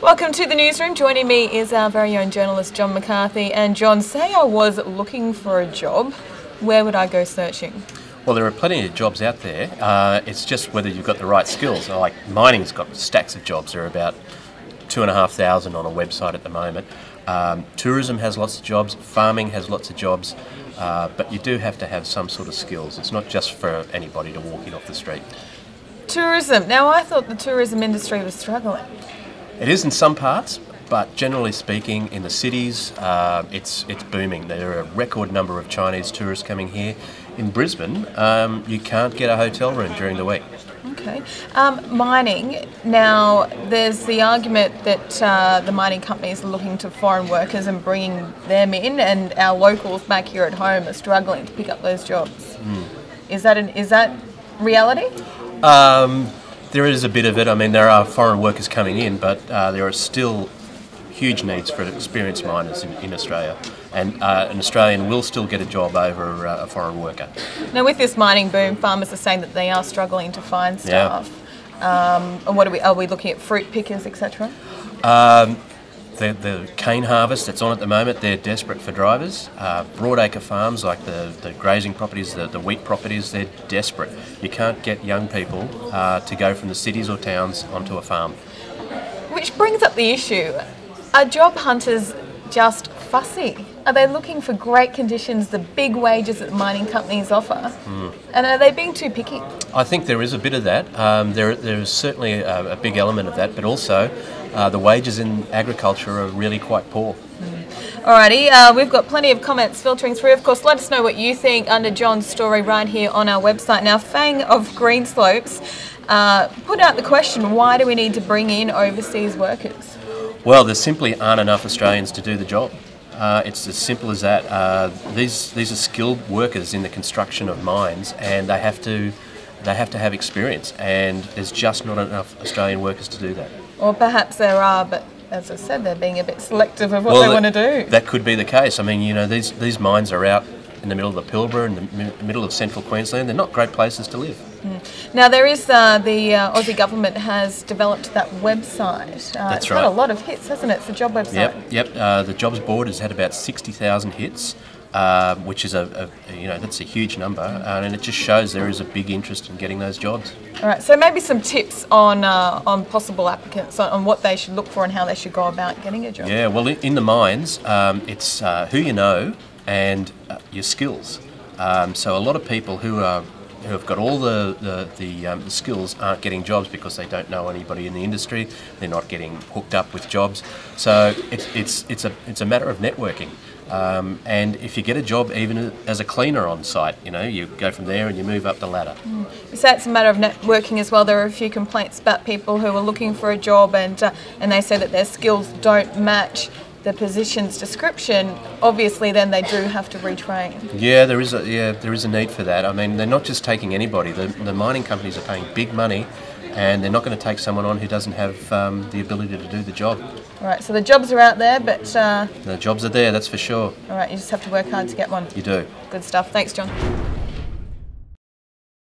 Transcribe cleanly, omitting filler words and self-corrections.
Welcome to the Newsroom. Joining me is our very own journalist, John McCarthy. And John, say I was looking for a job, where would I go searching? Well, there are plenty of jobs out there. It's just whether you've got the right skills. Like mining's got stacks of jobs. There are about 2,500 on a website at the moment. Tourism has lots of jobs. Farming has lots of jobs. But you do have to have some sort of skills. It's not just for anybody to walk in off the street. Tourism. Now, I thought the tourism industry was struggling. It is in some parts, but generally speaking, in the cities, it's booming. There are a record number of Chinese tourists coming here. In Brisbane, you can't get a hotel room during the week. Okay. Mining. Now, there's the argument that the mining companies are looking to foreign workers and bringing them in, and our locals back here at home are struggling to pick up those jobs. Is that reality? There is a bit of it. I mean, there are foreign workers coming in, but there are still huge needs for experienced miners in Australia. And an Australian will still get a job over a foreign worker. Now, with this mining boom, farmers are saying that they are struggling to find staff. Yeah. And what are we looking at? Fruit pickers, etc.? The cane harvest that's on at the moment, they're desperate for drivers. Broadacre farms, like the grazing properties, the wheat properties, they're desperate. You can't get young people to go from the cities or towns onto a farm. Which brings up the issue, are job hunters just fussy? Are they looking for great conditions, the big wages that mining companies offer? And are they being too picky? I think there is a bit of that. There is certainly a big element of that, but also the wages in agriculture are really quite poor. Alrighty, we've got plenty of comments filtering through. Of course, let us know what you think under John's story right here on our website. Now, Fang of Greenslopes put out the question, why do we need to bring in overseas workers? Well, there simply aren't enough Australians to do the job. It's as simple as that. These are skilled workers in the construction of mines, and they have to have experience, and there's just not enough Australian workers to do that. Or perhaps there are, but as I said, they're being a bit selective of what they want to do. That could be the case. I mean, you know, these mines are out in the middle of the Pilbara, in the middle of central Queensland. They're not great places to live. Now, there is the Aussie government has developed that website. That's it's right. had a lot of hits, hasn't it? It's a job website. Yep. The Jobs Board has had about 60,000 hits, which is that's a huge number, and it just shows there is a big interest in getting those jobs. All right. So maybe some tips on possible applicants, on what they should look for and how they should go about getting a job. Yeah. Well, in the mines, it's who you know and your skills. So a lot of people who have got all the skills aren't getting jobs because they don't know anybody in the industry. They're not getting hooked up with jobs. So it's a matter of networking. And if you get a job even as a cleaner on site, you go from there and you move up the ladder. So it's a matter of networking as well. There are a few complaints about people who are looking for a job and they say that their skills don't match the position's description. Obviously, then they do have to retrain. Yeah, there is a need for that. I mean, they're not just taking anybody. The mining companies are paying big money, and they're not going to take someone on who doesn't have the ability to do the job. All right, so the jobs are out there, but the jobs are there, that's for sure. All right, you just have to work hard to get one. You do. Good stuff. Thanks, John.